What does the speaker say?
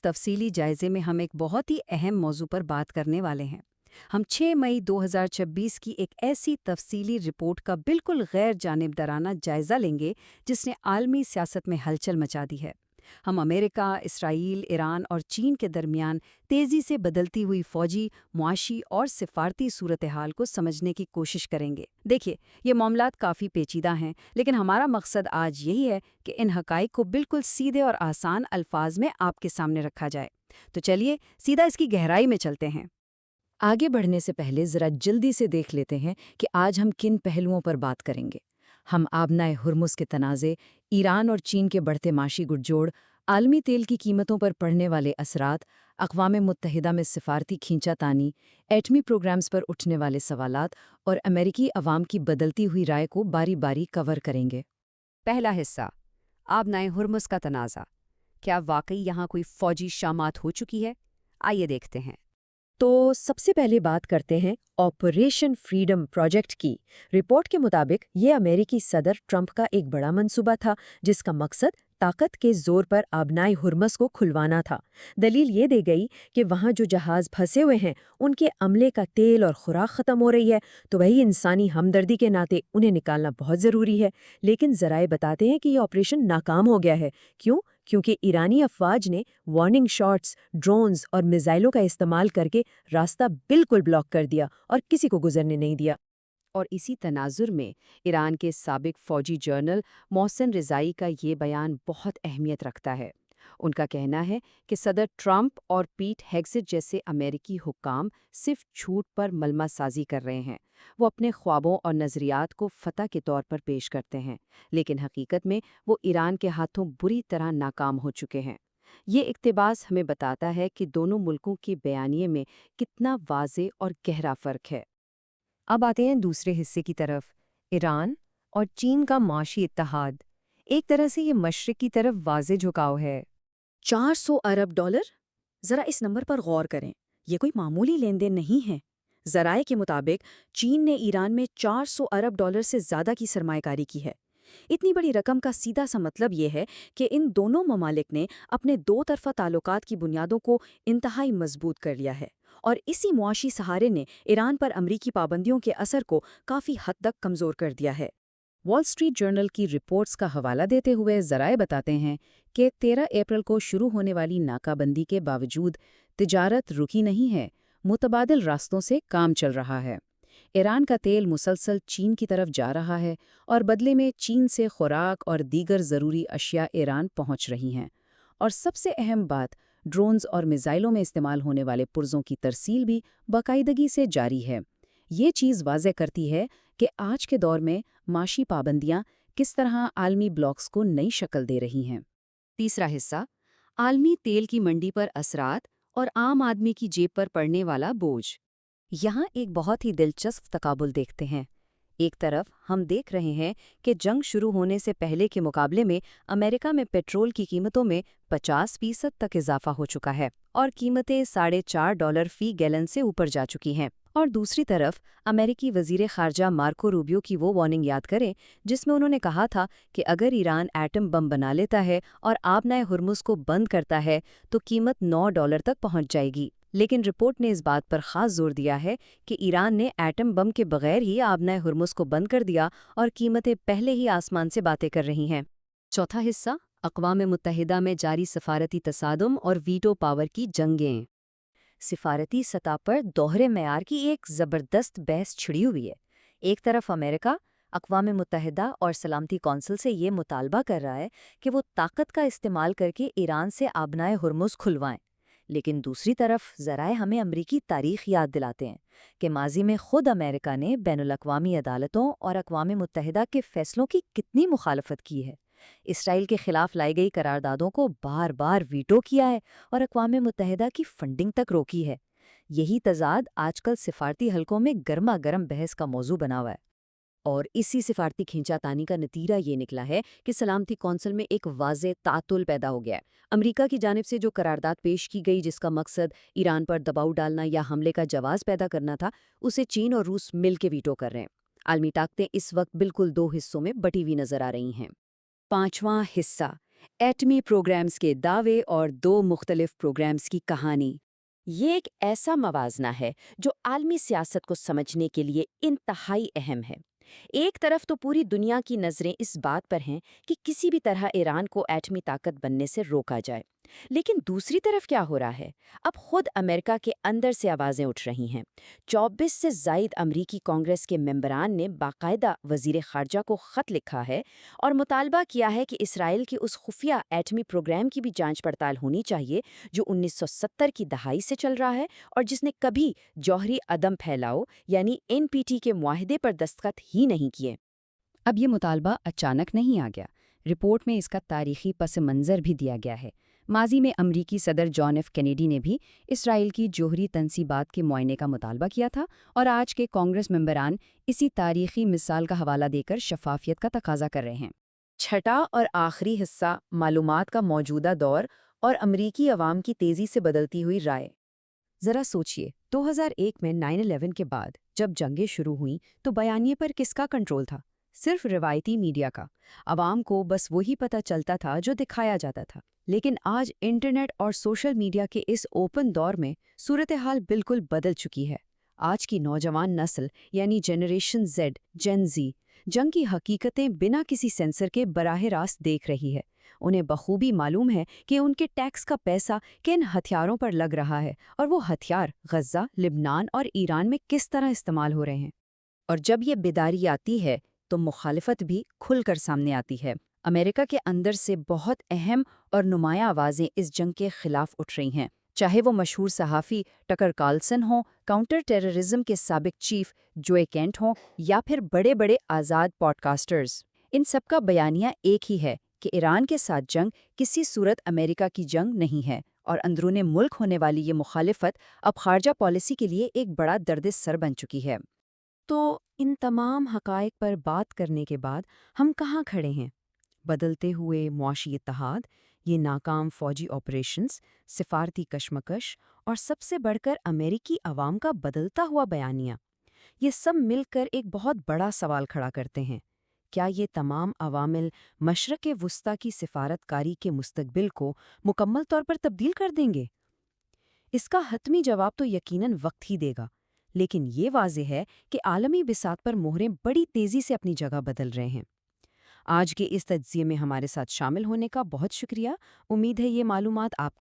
तफसीली जायजे में हम एक बहुत ही अहम मौजू पर बात करने वाले हैं। हम 6 मई 2026 की एक ऐसी तफसीली रिपोर्ट का बिल्कुल गैर जानिबदाराना जायजा लेंगे जिसने आलमी सियासत में हलचल मचा दी है। हम अमेरिका, इसराइल, ईरान और चीन के दरमियान तेज़ी से बदलती हुई फौजी, मुआशी और सिफारती सूरत हाल को समझने की कोशिश करेंगे। देखिए, ये मामलात काफ़ी पेचीदा हैं, लेकिन हमारा मकसद आज यही है कि इन हक़ाइक़ को बिल्कुल सीधे और आसान अल्फाज में आपके सामने रखा जाए। तो चलिए सीधा इसकी गहराई में चलते हैं। आगे बढ़ने से पहले ज़रा जल्दी से देख लेते हैं कि आज हम किन पहलुओं पर बात करेंगे। हम आबनाए हुर्मुज़ के तनाज़े, ईरान और चीन के बढ़ते माशी गुटजोड़, आलमी तेल की कीमतों पर पड़ने वाले असरात, अक़वाम मुत्तहिदा में सिफारती खींचातानी, एटमी प्रोग्राम्स पर उठने वाले सवालात और अमेरिकी अवाम की बदलती हुई राय को बारी बारी कवर करेंगे। पहला हिस्सा, आबनाए हुर्मुज़ का तनाज़ा। क्या वाकई यहाँ कोई फ़ौजी शामात हो चुकी है? आइए देखते हैं। तो सबसे पहले बात करते हैं ऑपरेशन फ्रीडम प्रोजेक्ट की। रिपोर्ट के मुताबिक ये अमेरिकी सदर ट्रंप का एक बड़ा मंसूबा था जिसका मकसद ताकत के जोर पर आबनाई हुर्मस को खुलवाना था। दलील ये दी गई कि वहाँ जो जहाज़ फंसे हुए हैं उनके अमले का तेल और खुराक ख़त्म हो रही है, तो वही इंसानी हमदर्दी के नाते उन्हें निकालना बहुत ज़रूरी है। लेकिन ज़राए बताते हैं कि ये ऑपरेशन नाकाम हो गया है। क्यों? क्योंकि ईरानी अफवाज ने वार्निंग शॉट्स, ड्रोन्स और मिसाइलों का इस्तेमाल करके रास्ता बिल्कुल ब्लॉक कर दिया और किसी को गुजरने नहीं दिया। और इसी तनाजुर में ईरान के साबिक फौजी जर्नल मोहसिन रिज़ाई का ये बयान बहुत अहमियत रखता है। उनका कहना है कि सदर ट्रंप और पीट हेग्सेट जैसे अमेरिकी हुक्काम सिर्फ झूठ पर मलमासाजी कर रहे हैं। वो अपने ख्वाबों और नज़रियात को फतह के तौर पर पेश करते हैं, लेकिन हकीकत में वो ईरान के हाथों बुरी तरह नाकाम हो चुके हैं। ये इक़्तिबास हमें बताता है कि दोनों मुल्कों के बयानिए में कितना वाज़े और गहरा फ़र्क है। अब आते हैं दूसरे हिस्से की तरफ, ईरान और चीन का माशी इत्तेहाद। एक तरह से ये मशरिक की तरफ वाज़े झुकाव है। 400 अरब डॉलर? जरा इस नंबर पर गौर करें। ये कोई मामूली लेन देन नहीं है। जराए के मुताबिक चीन ने ईरान में 400 अरब डॉलर से ज़्यादा की सरमायाकारी की है। इतनी बड़ी रकम का सीधा सा मतलब ये है कि इन दोनों ममालिक ने अपने दो तरफा ताल्लुकात की बुनियादों को इंतहाई मजबूत कर लिया है, और इसी मुआशी सहारे ने ईरान पर अमरीकी पाबंदियों के असर को काफ़ी हद तक कमज़ोर कर दिया है। वॉल स्ट्रीट जर्नल की रिपोर्ट्स का हवाला देते हुए ज़राए बताते हैं कि 13 अप्रैल को शुरू होने वाली नाकाबंदी के बावजूद तिजारत रुकी नहीं है, मुतबादिल रास्तों से काम चल रहा है। ईरान का तेल मुसलसल चीन की तरफ जा रहा है और बदले में चीन से खुराक और दीगर ज़रूरी अशिया ईरान पहुंच रही हैं। और सबसे अहम बात, ड्रोन्स और मिसाइलों में इस्तेमाल होने वाले पुर्जों की तरसील भी बाकायदगी से जारी है। ये चीज़ वाज़े करती है कि आज के दौर में माशी पाबंदियां किस तरह आलमी ब्लॉक्स को नई शक्ल दे रही हैं। तीसरा हिस्सा, आलमी तेल की मंडी पर असरात और आम आदमी की जेब पर पड़ने वाला बोझ। यहाँ एक बहुत ही दिलचस्प तकाबुल देखते हैं। एक तरफ हम देख रहे हैं कि जंग शुरू होने से पहले के मुकाबले में अमेरिका में पेट्रोल की कीमतों में 50% तक इजाफा हो चुका है और कीमतें $4.5 फी गैलन से ऊपर जा चुकी हैं। और दूसरी तरफ अमेरिकी वजीर खारजा मार्को रूबियो की वो वार्निंग याद करें जिसमें उन्होंने कहा था कि अगर ईरान एटम बम बना लेता है और आबनाए हुर्मुज़ को बंद करता है तो कीमत $9 तक पहुंच जाएगी। लेकिन रिपोर्ट ने इस बात पर खास जोर दिया है कि ईरान ने एटम बम के बगैर ही आबनाए हुर्मुज़ को बंद कर दिया और कीमतें पहले ही आसमान से बातें कर रही हैं। चौथा हिस्सा, अक़वाम मुत्तहिदा में जारी सफारती तसादुम और वीटो पावर की जंगें। सिफारती सतह पर दोहरे मेयार की एक ज़बरदस्त बहस छिड़ी हुई है। एक तरफ अमेरिका अक़वाम मुत्तहिदा और सलामती कौंसिल से ये मुतालबा कर रहा है कि वो ताकत का इस्तेमाल करके ईरान से आबनाए हुर्मुज़ खुलवाएं, लेकिन दूसरी तरफ ज़राए हमें अमरीकी तारीख़ याद दिलाते हैं कि माजी में खुद अमेरिका ने बैनुल-अक़वामी अदालतों और अक़वाम मुत्तहिदा के फ़ैसलों की कितनी मुखालफत की है। इसराइल के खिलाफ लाई गई करारदादों को बार बार वीटो किया है और अक़वाम मुत्तहिदा की फंडिंग तक रोकी है। यही तजाद आजकल सिफारती हलकों में गर्मा गर्म बहस का मौजू बना हुआ है। और इसी सिफारती खींचातानी का नतीजा ये निकला है कि सलामती कौंसिल में एक वाज़े तातुल पैदा हो गया है। अमरीका की जानिब से जो करारदाद पेश की गई जिसका मकसद ईरान पर दबाव डालना या हमले का जवाब पैदा करना था, उसे चीन और रूस मिल के वीटो कर रहे हैं। आलमी ताकतें इस वक्त बिल्कुल दो हिस्सों में बटी हुई नजर आ रही हैं। पांचवां हिस्सा, ایٹمی پروگرامز کے دعوے اور دو مختلف پروگرامز کی کہانی۔ یہ ایک ایسا موازنہ ہے جو عالمی سیاست کو سمجھنے کے لیے انتہائی اہم ہے۔ ایک طرف تو پوری دنیا کی نظریں اس بات پر ہیں کہ کسی بھی طرح ایران کو ایٹمی طاقت بننے سے روکا جائے، لیکن دوسری طرف کیا ہو رہا ہے؟ اب خود امریکہ کے اندر سے آوازیں اٹھ رہی ہیں۔ 24 سے زائد امریکی کانگریس کے ممبران نے باقاعدہ وزیر خارجہ کو خط لکھا ہے اور مطالبہ کیا ہے کہ اسرائیل کے اس خفیہ ایٹمی پروگرام کی بھی جانچ پڑتال ہونی چاہیے جو 1970 کی دہائی سے چل رہا ہے اور جس نے کبھی جوہری عدم پھیلاؤ یعنی NPT کے معاہدے پر دستخط ہی نہیں کیے۔ اب یہ مطالبہ اچانک نہیں آ گیا۔ رپورٹ میں اس کا تاریخی پس منظر بھی دیا گیا ہے۔ ماضی میں امریکی صدر جان ایف کینیڈی نے بھی اسرائیل کی جوہری تنصیبات کے معائنے کا مطالبہ کیا تھا اور آج کے کانگریس ممبران اسی تاریخی مثال کا حوالہ دے کر شفافیت کا تقاضا کر رہے ہیں۔ چھٹا اور آخری حصہ معلومات کا موجودہ دور اور امریکی عوام کی تیزی سے بدلتی ہوئی رائے۔ ذرا سوچئے، 2001 میں 9/11 کے بعد جب جنگیں شروع ہوئیں تو بیانیے پر کس کا کنٹرول تھا؟ صرف روایتی میڈیا کا۔ عوام کو بس وہی پتہ چلتا تھا جو دکھایا جاتا تھا۔ لیکن آج انٹرنیٹ اور سوشل میڈیا کے اس اوپن دور میں صورتحال بالکل بدل چکی ہے۔ آج کی نوجوان نسل یعنی جنریشن زیڈ، جین زی، جنگ کی حقیقتیں بنا کسی سینسر کے براہ راست دیکھ رہی ہے۔ انہیں بخوبی معلوم ہے کہ ان کے ٹیکس کا پیسہ کن ہتھیاروں پر لگ رہا ہے اور وہ ہتھیار غزہ، لبنان اور ایران میں کس طرح استعمال ہو رہے ہیں۔ اور جب یہ بیداری آتی ہے تو مخالفت بھی کھل کر سامنے آتی ہے۔ امریکہ کے اندر سے بہت اہم اور نمایاں آوازیں اس جنگ کے خلاف اٹھ رہی ہیں، چاہے وہ مشہور صحافی ٹکر کارلسن ہوں، کاؤنٹر ٹیررزم کے سابق چیف جوئے کینٹ ہوں یا پھر بڑے بڑے آزاد پوڈ کاسٹرز۔ ان سب کا بیانیہ ایک ہی ہے کہ ایران کے ساتھ جنگ کسی صورت امریکہ کی جنگ نہیں ہے، اور اندرون ملک ہونے والی یہ مخالفت اب خارجہ پالیسی کے لیے ایک بڑا درد سر بن چکی ہے۔ تو ان تمام حقائق پر بات کرنے کے بعد ہم کہاں کھڑے ہیں؟ بدلتے ہوئے معاشی اتحاد، یہ ناکام فوجی آپریشنز، سفارتی کشمکش اور سب سے بڑھ کر امریکی عوام کا بدلتا ہوا بیانیہ، یہ سب مل کر ایک بہت بڑا سوال کھڑا کرتے ہیں۔ کیا یہ تمام عوامل مشرق وسطیٰ کی سفارت کاری کے مستقبل کو مکمل طور پر تبدیل کر دیں گے؟ اس کا حتمی جواب تو یقیناً وقت ہی دے گا، لیکن یہ واضح ہے کہ عالمی بساط پر مہریں بڑی تیزی سے اپنی جگہ بدل رہے ہیں۔ آج کے اس تجزیے میں ہمارے ساتھ شامل ہونے کا بہت شکریہ۔ امید ہے یہ معلومات آپ